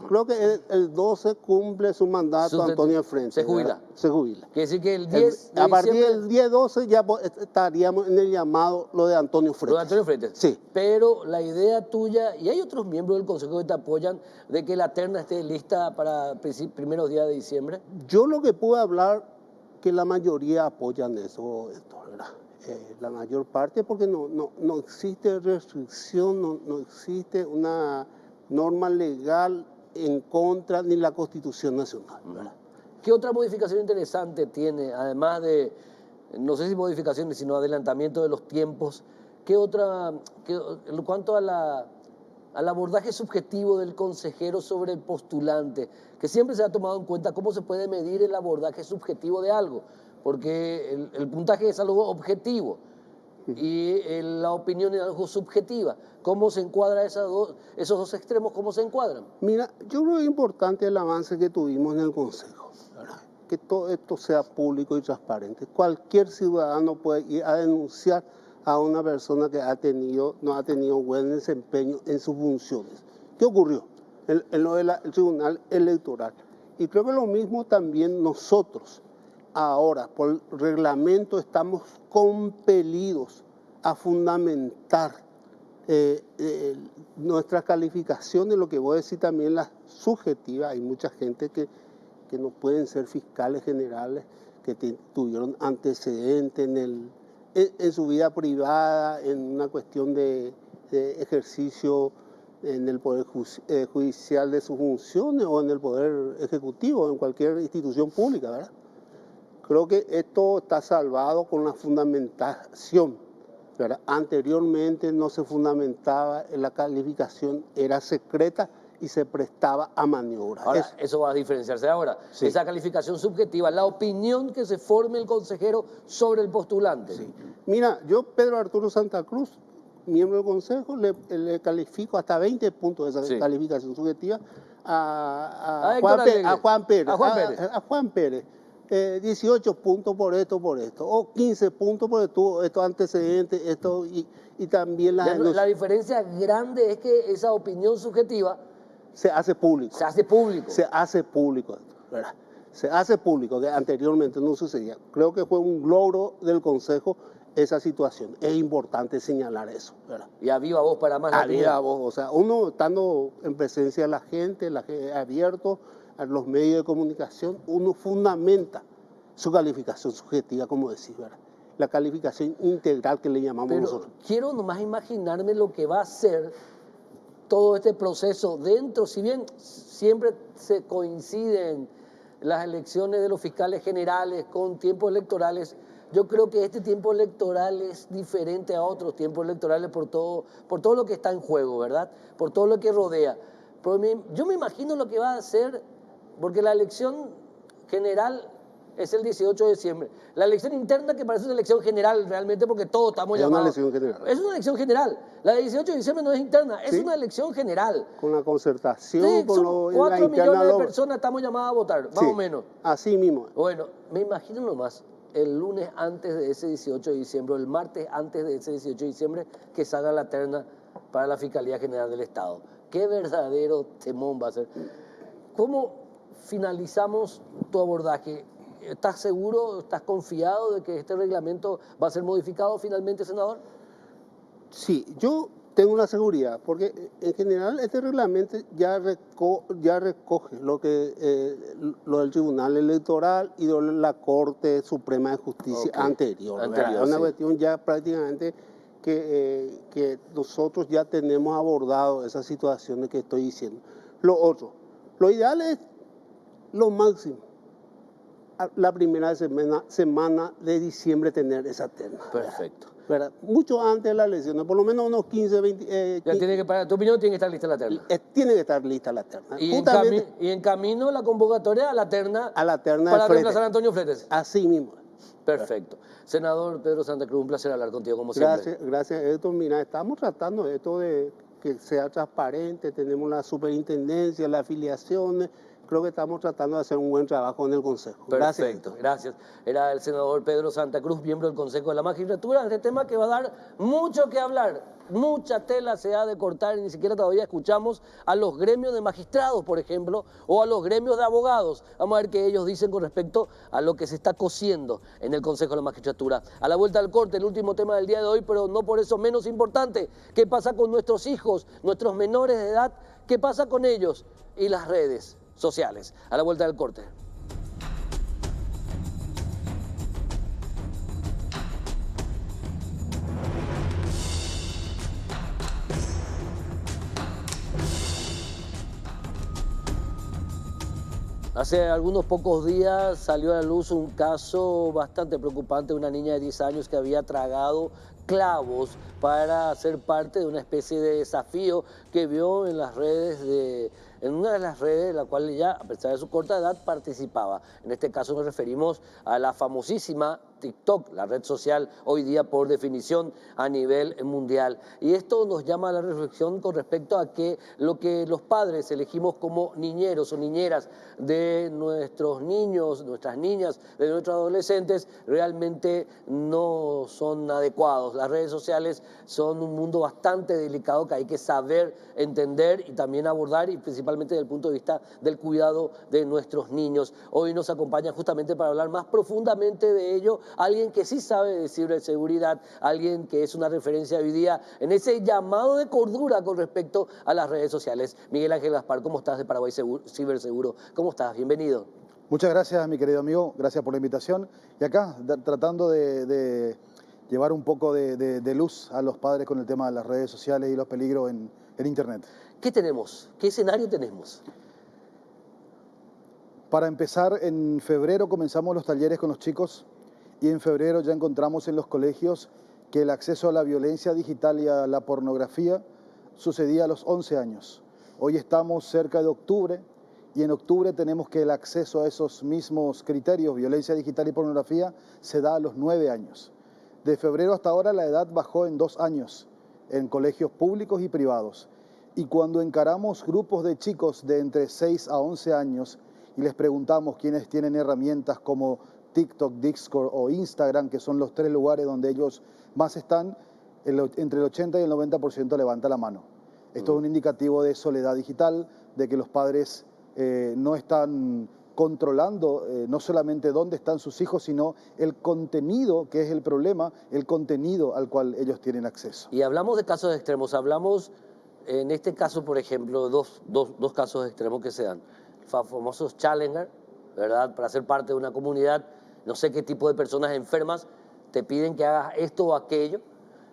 creo que el 12 cumple su mandato Antonio Fretes. Se jubila. ¿verdad? Se jubila. Quiere decir que el 10 de a partir diciembre, del 10-12 ya estaríamos en el llamado lo de Antonio Fretes. lo de Antonio Fretes. Sí. Pero la idea tuya, y hay otros miembros del Consejo que te apoyan, de que la terna esté lista para primeros días de diciembre. Yo lo que puedo hablar, que la mayoría apoyan eso, ¿verdad? La mayor parte, porque no existe restricción, no existe una norma legal en contra ni la Constitución Nacional, ¿verdad? ¿Qué otra modificación interesante tiene, además de, no sé si modificaciones, sino adelantamiento de los tiempos? ¿Qué otra, en cuanto al abordaje subjetivo del consejero sobre el postulante, que siempre se ha tomado en cuenta cómo se puede medir el abordaje subjetivo de algo? Porque el puntaje es algo objetivo y la opinión es algo subjetiva. ¿Cómo se encuadra esos dos extremos? ¿Cómo se encuadran? Mira, yo creo que es importante el avance que tuvimos en el Consejo, ¿verdad? Que todo esto sea público y transparente. Cualquier ciudadano puede ir a denunciar a una persona que no ha tenido buen desempeño en sus funciones. ¿Qué ocurrió en lo del Tribunal Electoral? Y creo que lo mismo también nosotros. Ahora, por reglamento, estamos compelidos a fundamentar nuestras calificaciones, lo que voy a decir también las subjetivas. Hay mucha gente que no pueden ser fiscales generales, que tuvieron antecedentes en su vida privada, en una cuestión de ejercicio en el Poder Judicial de sus funciones o en el Poder Ejecutivo, en cualquier institución pública, ¿verdad? Creo que esto está salvado con la fundamentación, ¿verdad? Anteriormente no se fundamentaba, la calificación era secreta y se prestaba a maniobras. Ahora, eso va a diferenciarse ahora. Sí. Esa calificación subjetiva, la opinión que se forme el consejero sobre el postulante. Sí. Mira, yo, Pedro Arturo Santa Cruz, miembro del Consejo, le califico hasta 20 puntos de esa calificación subjetiva a Juan Pérez. 18 puntos por esto, o 15 puntos por estos antecedentes, y también la diferencia grande es que esa opinión subjetiva se hace público. ¿Verdad? Se hace público, que anteriormente no sucedía. Creo que fue un logro del Consejo esa situación. Es importante señalar eso, ¿verdad? Y a viva voz para más. A viva voz, o sea, uno estando en presencia de la gente abierto a los medios de comunicación, uno fundamenta su calificación subjetiva, como decís, ¿verdad? La calificación integral que le llamamos nosotros. Quiero nomás imaginarme lo que va a ser todo este proceso dentro, si bien siempre se coinciden las elecciones de los fiscales generales con tiempos electorales, yo creo que este tiempo electoral es diferente a otros tiempos electorales por todo lo que está en juego, ¿verdad? Por todo lo que rodea. Pero yo me imagino lo que va a ser, porque la elección general es el 18 de diciembre. La elección interna, que parece una elección general realmente, porque todos estamos llamados. Es una elección general. Es una elección general. La de 18 de diciembre no es interna, es una elección general. Con la concertación, sí, con son 4 millones de personas estamos llamadas a votar, más o menos. Así mismo. Bueno, me imagino nomás, el lunes antes de ese 18 de diciembre, o el martes antes de ese 18 de diciembre, que salga la terna para la Fiscalía General del Estado. Qué verdadero temón va a ser. ¿Cómo finalizamos tu abordaje? ¿Estás seguro, estás confiado de que este reglamento va a ser modificado finalmente, senador? Sí, yo tengo una seguridad, porque en general este reglamento ya recoge lo del Tribunal Electoral y de la Corte Suprema de Justicia anterior. Es una cuestión ya prácticamente que nosotros ya tenemos abordado esas situaciones que estoy diciendo. Lo otro, lo ideal es lo máximo. La primera semana de diciembre tener esa terna. Perfecto. ¿Verdad? Mucho antes de las elecciones, por lo menos unos 15, 20... ya tiene que parar. Tu opinión, tiene que estar lista la terna. Tiene que estar lista la terna. Y en camino la convocatoria a la terna para reemplazar a Antonio Fletes. Así mismo. Perfecto. Senador Pedro Santa Cruz, un placer hablar contigo como siempre. Gracias, Héctor. Mira, estamos tratando esto de que sea transparente, tenemos la superintendencia, las afiliaciones. Creo que estamos tratando de hacer un buen trabajo en el Consejo. Perfecto, gracias. Era el senador Pedro Santa Cruz, miembro del Consejo de la Magistratura, este tema que va a dar mucho que hablar, mucha tela se ha de cortar y ni siquiera todavía escuchamos a los gremios de magistrados, por ejemplo, o a los gremios de abogados. Vamos a ver qué ellos dicen con respecto a lo que se está cociendo en el Consejo de la Magistratura. A la vuelta al corte, el último tema del día de hoy, pero no por eso menos importante. ¿Qué pasa con nuestros hijos, nuestros menores de edad? ¿Qué pasa con ellos y las redes sociales? A la vuelta del corte. Hace algunos pocos días salió a la luz un caso bastante preocupante de una niña de 10 años que había tragado clavos para ser parte de una especie de desafío que vio en las redes en una de las redes en la cual ella, a pesar de su corta edad, participaba. En este caso nos referimos a la famosísima TikTok, la red social hoy día por definición a nivel mundial. Y esto nos llama a la reflexión con respecto a que lo que los padres elegimos como niñeros o niñeras de nuestros niños, nuestras niñas, de nuestros adolescentes, realmente no son adecuados. Las redes sociales son un mundo bastante delicado que hay que saber entender y también abordar, y principalmente desde el punto de vista del cuidado de nuestros niños. Hoy nos acompaña justamente para hablar más profundamente de ello alguien que sí sabe de ciberseguridad, alguien que es una referencia hoy día en ese llamado de cordura con respecto a las redes sociales. Miguel Ángel Gaspar, ¿cómo estás de Paraguay Ciberseguro? ¿Cómo estás? Bienvenido. Muchas gracias, mi querido amigo, gracias por la invitación. Y acá, tratando de llevar un poco de luz a los padres con el tema de las redes sociales y los peligros en Internet. ¿Qué tenemos? ¿Qué escenario tenemos? Para empezar, en febrero comenzamos los talleres con los chicos y en febrero ya encontramos en los colegios que el acceso a la violencia digital y a la pornografía sucedía a los 11 años. Hoy estamos cerca de octubre y en octubre tenemos que el acceso a esos mismos criterios, violencia digital y pornografía, se da a los 9 años. De febrero hasta ahora la edad bajó en 2 años en colegios públicos y privados. Y cuando encaramos grupos de chicos de entre 6 a 11 años y les preguntamos quiénes tienen herramientas como TikTok, Discord o Instagram, que son los 3 lugares donde ellos más están, entre el 80 y el 90% levanta la mano. Esto es un indicativo de soledad digital, de que los padres no están controlando no solamente dónde están sus hijos, sino el contenido, que es el problema, el contenido al cual ellos tienen acceso. Y hablamos de casos extremos, hablamos en este caso, por ejemplo, dos casos extremos que se dan. Famosos challenger, ¿verdad? Para ser parte de una comunidad, no sé qué tipo de personas enfermas te piden que hagas esto o aquello.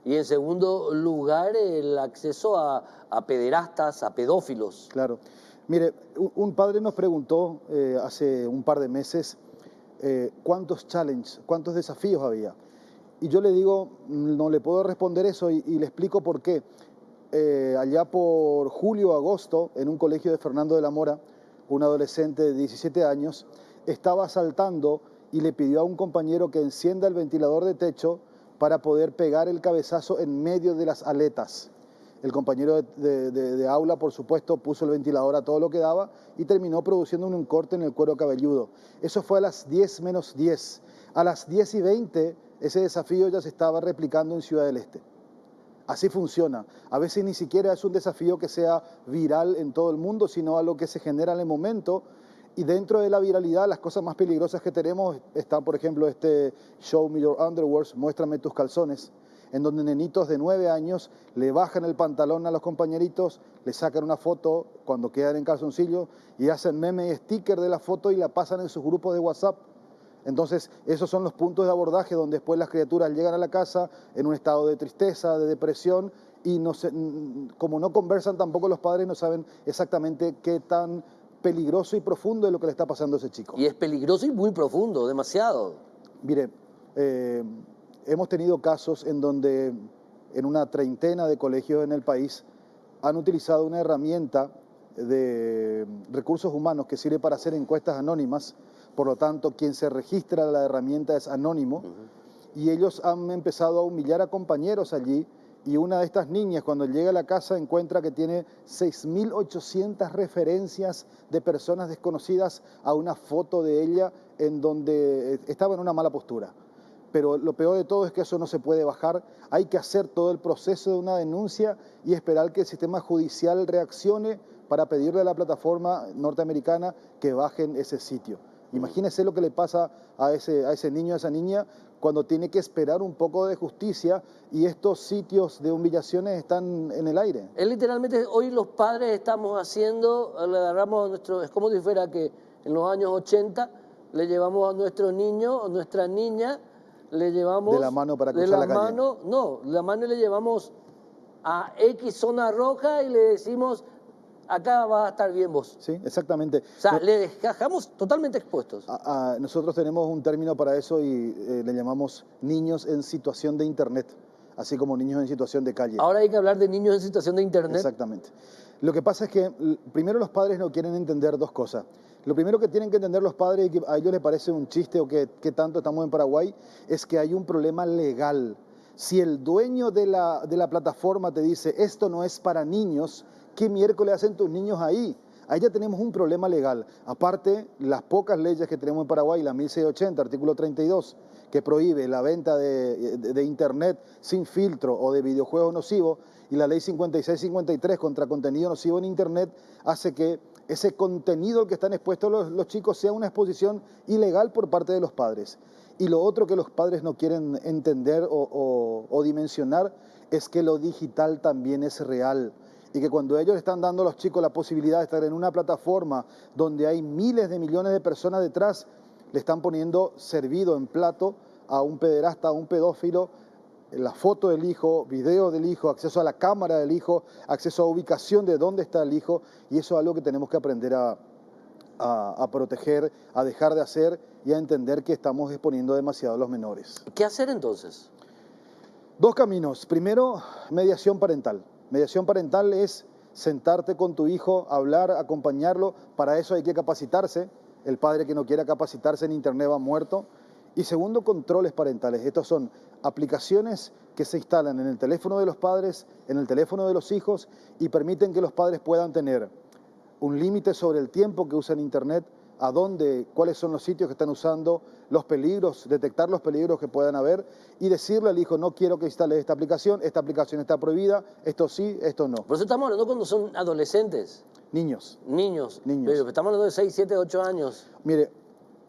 Y en segundo lugar, el acceso a pederastas, a pedófilos. Claro. Mire, un padre nos preguntó hace un par de meses cuántos challenges, cuántos desafíos había. Y yo le digo, no le puedo responder eso y le explico por qué. Allá por julio o agosto, en un colegio de Fernando de la Mora, un adolescente de 17 años estaba saltando y le pidió a un compañero que encienda el ventilador de techo para poder pegar el cabezazo en medio de las aletas. El compañero de aula, por supuesto, puso el ventilador a todo lo que daba y terminó produciendo un corte en el cuero cabelludo. Eso fue a las 10 menos 10. A las 10:20, ese desafío ya se estaba replicando en Ciudad del Este. Así funciona. A veces ni siquiera es un desafío que sea viral en todo el mundo, sino a lo que se genera en el momento. Y dentro de la viralidad, las cosas más peligrosas que tenemos están, por ejemplo, este Show Me Your Underwear, muéstrame tus calzones, en donde nenitos de 9 años le bajan el pantalón a los compañeritos, le sacan una foto cuando quedan en calzoncillo y hacen meme y sticker de la foto y la pasan en sus grupos de WhatsApp. Entonces, esos son los puntos de abordaje donde después las criaturas llegan a la casa en un estado de tristeza, de depresión, y como no conversan tampoco los padres, no saben exactamente qué tan peligroso y profundo es lo que le está pasando a ese chico. Y es peligroso y muy profundo, demasiado. Mire, hemos tenido casos en donde en una treintena de colegios en el país han utilizado una herramienta de recursos humanos que sirve para hacer encuestas anónimas. Por lo tanto, quien se registra la herramienta es anónimo, y ellos han empezado a humillar a compañeros allí, y una de estas niñas cuando llega a la casa encuentra que tiene 6.800 referencias de personas desconocidas a una foto de ella en donde estaba en una mala postura. Pero lo peor de todo es que eso no se puede bajar, hay que hacer todo el proceso de una denuncia y esperar que el sistema judicial reaccione para pedirle a la plataforma norteamericana que bajen ese sitio. Imagínese lo que le pasa a ese niño, a esa niña, cuando tiene que esperar un poco de justicia y estos sitios de humillaciones están en el aire. Es literalmente, hoy los padres estamos haciendo, le agarramos a nuestro, es como si fuera que en los años 80 le llevamos a nuestro niño o nuestra niña, le llevamos... De la mano para cruzar la calle. No, de la mano le llevamos a X zona roja y le decimos, acá vas a estar bien vos. Sí, exactamente. O sea, le dejamos totalmente expuestos. Nosotros tenemos un término para eso y le llamamos niños en situación de internet, así como niños en situación de calle. Ahora hay que hablar de niños en situación de internet. Exactamente. Lo que pasa es que primero los padres no quieren entender dos cosas. Lo primero que tienen que entender los padres, y que a ellos les parece un chiste o que tanto estamos en Paraguay, es que hay un problema legal. Si el dueño de la plataforma te dice, esto no es para niños, ¿qué miércoles hacen tus niños ahí? Ahí ya tenemos un problema legal. Aparte, las pocas leyes que tenemos en Paraguay, la 1680, artículo 32, que prohíbe la venta de internet sin filtro o de videojuegos nocivos, y la ley 5653 contra contenido nocivo en internet, hace que ese contenido al que están expuestos los chicos sea una exposición ilegal por parte de los padres. Y lo otro que los padres no quieren entender o dimensionar es que lo digital también es real. Y que cuando ellos están dando a los chicos la posibilidad de estar en una plataforma donde hay miles de millones de personas detrás, le están poniendo servido en plato a un pederasta, a un pedófilo, la foto del hijo, video del hijo, acceso a la cámara del hijo, acceso a ubicación de dónde está el hijo, y eso es algo que tenemos que aprender a proteger, a dejar de hacer y a entender que estamos exponiendo demasiado a los menores. ¿Qué hacer entonces? Dos caminos. Primero, mediación parental. Mediación parental es sentarte con tu hijo, hablar, acompañarlo. Para eso hay que capacitarse. El padre que no quiera capacitarse en internet va muerto. Y segundo, controles parentales. Estos son aplicaciones que se instalan en el teléfono de los padres, en el teléfono de los hijos, y permiten que los padres puedan tener un límite sobre el tiempo que usan internet, a dónde, cuáles son los sitios que están usando, los peligros, detectar los peligros que puedan haber y decirle al hijo, no quiero que instale esta aplicación está prohibida, esto sí, esto no. Por eso estamos hablando cuando son adolescentes. Niños. Niños. Niños. Pero estamos hablando de 6, 7, 8 años. Mire,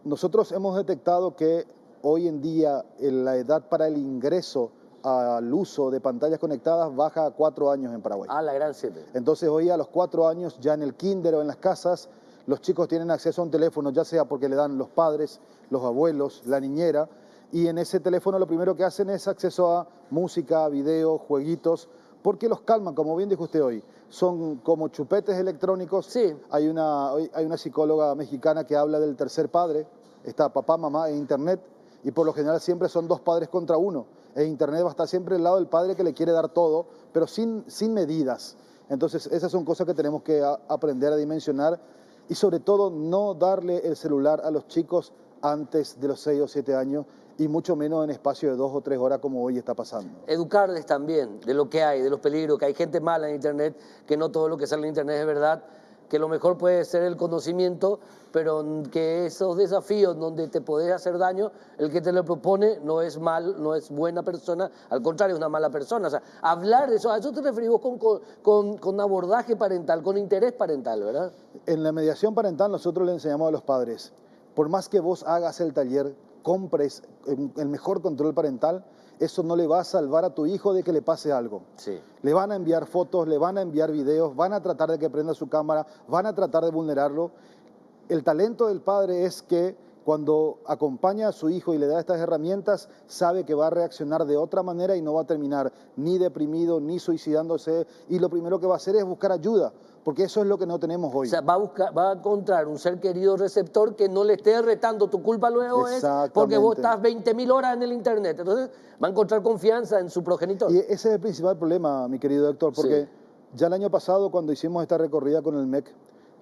nosotros hemos detectado que hoy en día la edad para el ingreso al uso de pantallas conectadas baja a 4 años en Paraguay. Ah, la gran 7. Entonces hoy a los 4 años ya en el kinder o en las casas los chicos tienen acceso a un teléfono, ya sea porque le dan los padres, los abuelos, la niñera, y en ese teléfono lo primero que hacen es acceso a música, video, jueguitos, porque los calman, como bien dijo usted hoy. Son como chupetes electrónicos. Sí. Hay una psicóloga mexicana que habla del tercer padre, está papá, mamá e internet, y por lo general siempre son dos padres contra uno. E internet va a estar siempre al lado del padre que le quiere dar todo, pero sin medidas. Entonces esas son cosas que tenemos que aprender a dimensionar y sobre todo no darle el celular a los chicos antes de los 6 o 7 años y mucho menos en espacio de 2 o 3 horas como hoy está pasando. Educarles también de lo que hay, de los peligros, que hay gente mala en internet, que no todo lo que sale en internet es verdad, que lo mejor puede ser el conocimiento, pero que esos desafíos donde te podés hacer daño, el que te lo propone no es mal, no es buena persona, al contrario, es una mala persona. O sea, hablar de eso, a eso te referís vos con abordaje parental, con interés parental, ¿verdad? En la mediación parental nosotros le enseñamos a los padres, por más que vos hagas el taller, compres el mejor control parental, eso no le va a salvar a tu hijo de que le pase algo. Sí. Le van a enviar fotos, le van a enviar videos, van a tratar de que prenda su cámara, van a tratar de vulnerarlo. El talento del padre es que cuando acompaña a su hijo y le da estas herramientas, sabe que va a reaccionar de otra manera y no va a terminar ni deprimido, ni suicidándose. Y lo primero que va a hacer es buscar ayuda, porque eso es lo que no tenemos hoy. O sea, va a encontrar un ser querido receptor que no le esté retando, tu culpa luego es porque vos estás 20.000 horas en el internet. Entonces va a encontrar confianza en su progenitor. Y ese es el principal problema, mi querido Héctor, porque Sí. ya el año pasado cuando hicimos esta recorrida con el MEC,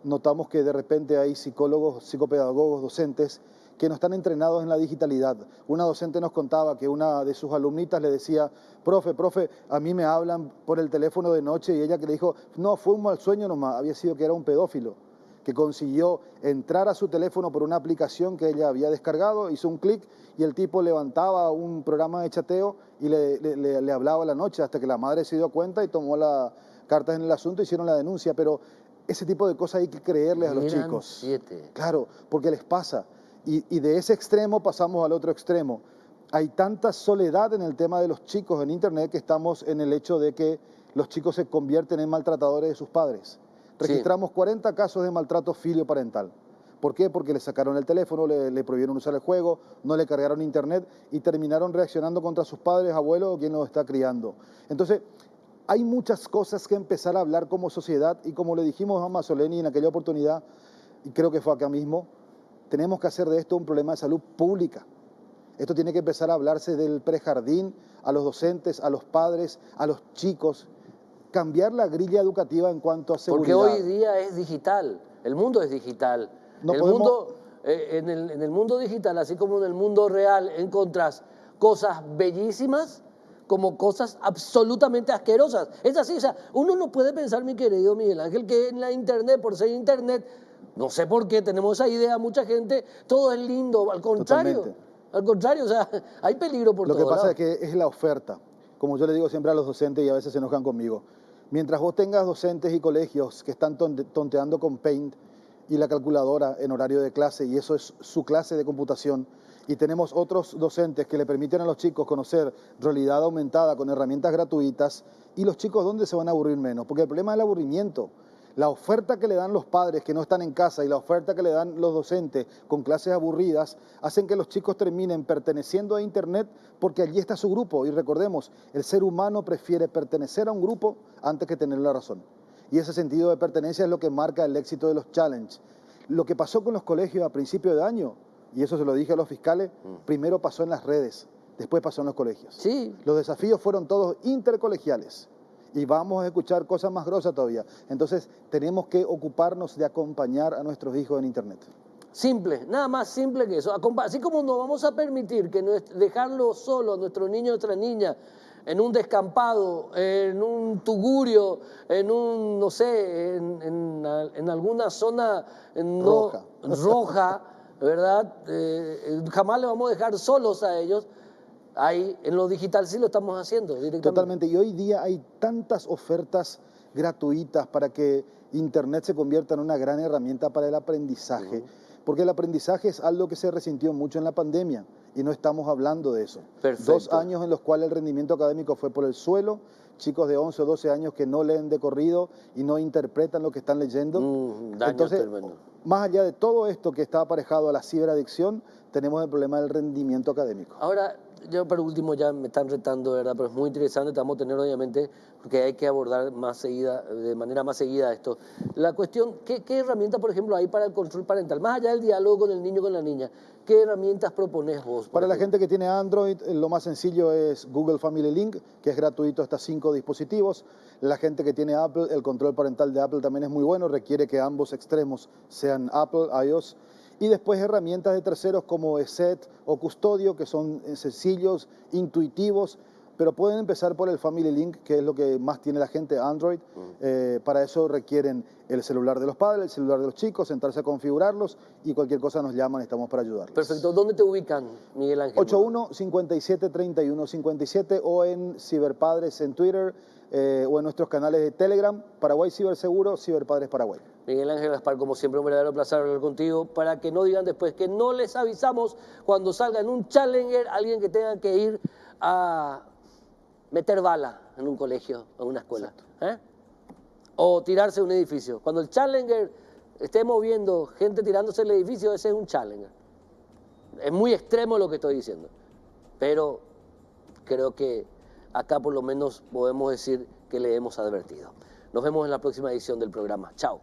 notamos que de repente hay psicólogos, psicopedagogos, docentes que no están entrenados en la digitalidad. Una docente nos contaba que una de sus alumnitas le decía, profe, a mí me hablan por el teléfono de noche, y ella que le dijo, no, fue un mal sueño nomás, había sido que era un pedófilo, que consiguió entrar a su teléfono por una aplicación que ella había descargado, hizo un clic y el tipo levantaba un programa de chateo y le hablaba a la noche, hasta que la madre se dio cuenta y tomó las cartas en el asunto, hicieron la denuncia, pero ese tipo de cosas hay que creerles a los Eran chicos. 7. Claro, porque les pasa. Y de ese extremo pasamos al otro extremo. Hay tanta soledad en el tema de los chicos en internet que estamos en el hecho de que los chicos se convierten en maltratadores de sus padres. Registramos 40 casos de maltrato filioparental. ¿Por qué? Porque le sacaron el teléfono, le prohibieron usar el juego, no le cargaron internet y terminaron reaccionando contra sus padres, abuelos o quien los está criando. Entonces, hay muchas cosas que empezar a hablar como sociedad y como le dijimos a Mazzoleni en aquella oportunidad, y creo que fue acá mismo, tenemos que hacer de esto un problema de salud pública. Esto tiene que empezar a hablarse del prejardín, a los docentes, a los padres, a los chicos, cambiar la grilla educativa en cuanto a seguridad. Porque hoy día es digital, el mundo es digital. No el podemos- mundo, en el mundo digital, así como en el mundo real, encontrás cosas bellísimas como cosas absolutamente asquerosas. Es así, o sea, uno no puede pensar, mi querido Miguel Ángel, que en la internet, por ser internet, no sé por qué tenemos esa idea, mucha gente, todo es lindo, al contrario. Totalmente. Al contrario, o sea, hay peligro por Lo que todos pasa lados. es que es la oferta. Como yo le digo siempre a los docentes y a veces se enojan conmigo. Mientras vos tengas docentes y colegios que están tonteando con Paint y la calculadora en horario de clase, y eso es su clase de computación, y tenemos otros docentes que le permiten a los chicos conocer realidad aumentada con herramientas gratuitas, y los chicos, ¿dónde se van a aburrir menos? Porque el problema es el aburrimiento. La oferta que le dan los padres que no están en casa y la oferta que le dan los docentes con clases aburridas hacen que los chicos terminen perteneciendo a Internet porque allí está su grupo. Y recordemos, el ser humano prefiere pertenecer a un grupo antes que tener la razón. Y ese sentido de pertenencia es lo que marca el éxito de los challenges. Lo que pasó con los colegios a principio de año, y eso se lo dije a los fiscales, primero pasó en las redes, después pasó en los colegios. Sí. Los desafíos fueron todos intercolegiales. Y vamos a escuchar cosas más grosas todavía. Entonces, tenemos que ocuparnos de acompañar a nuestros hijos en Internet. Simple, nada más simple que eso. Así como no vamos a permitir que dejarlo solo a nuestro niño o nuestra niña en un descampado, en un tugurio, en un, no sé, en alguna zona roja, ¿verdad? Jamás le vamos a dejar solos a ellos. Ahí, en lo digital sí lo estamos haciendo directamente. Totalmente. Y hoy día hay tantas ofertas gratuitas para que Internet se convierta en una gran herramienta para el aprendizaje. Porque el aprendizaje es algo que se resintió mucho en la pandemia y no estamos hablando de eso. Perfecto. 2 años en los cuales el rendimiento académico fue por el suelo, chicos de 11 o 12 años que no leen de corrido y no interpretan lo que están leyendo. Daño Entonces, tremendo. más allá de todo esto que está aparejado a la ciberadicción, tenemos el problema del rendimiento académico. Ahora, yo por último ya me están retando, ¿verdad? Pero es muy interesante, te vamos a tener obviamente, porque hay que abordar más seguida, de manera más seguida esto. La cuestión, ¿qué herramientas, por ejemplo, hay para el control parental? Más allá del diálogo con el niño, con la niña, ¿qué herramientas proponés vos? Para la gente que tiene Android, lo más sencillo es Google Family Link, que es gratuito hasta 5 dispositivos. La gente que tiene Apple, el control parental de Apple también es muy bueno, requiere que ambos extremos sean Apple, iOS. Y después herramientas de terceros como ESET o Custodio, que son sencillos, intuitivos, pero pueden empezar por el Family Link, que es lo que más tiene la gente, Android. Para eso requieren el celular de los padres, el celular de los chicos, sentarse a configurarlos y cualquier cosa nos llaman, estamos para ayudarles. Perfecto. ¿Dónde te ubican, Miguel Ángel? 81-57-31-57 o en Ciberpadres en Twitter o en nuestros canales de Telegram, Paraguay Ciberseguro, Ciberpadres Paraguay. Miguel Ángel Gaspar, como siempre, un verdadero placer hablar contigo, para que no digan después que no les avisamos cuando salga en un Challenger alguien que tenga que ir a meter bala en un colegio o en una escuela. O tirarse de un edificio. Cuando el Challenger estemos viendo gente tirándose del edificio, ese es un Challenger. Es muy extremo lo que estoy diciendo, pero creo que acá por lo menos podemos decir que le hemos advertido. Nos vemos en la próxima edición del programa. Chao.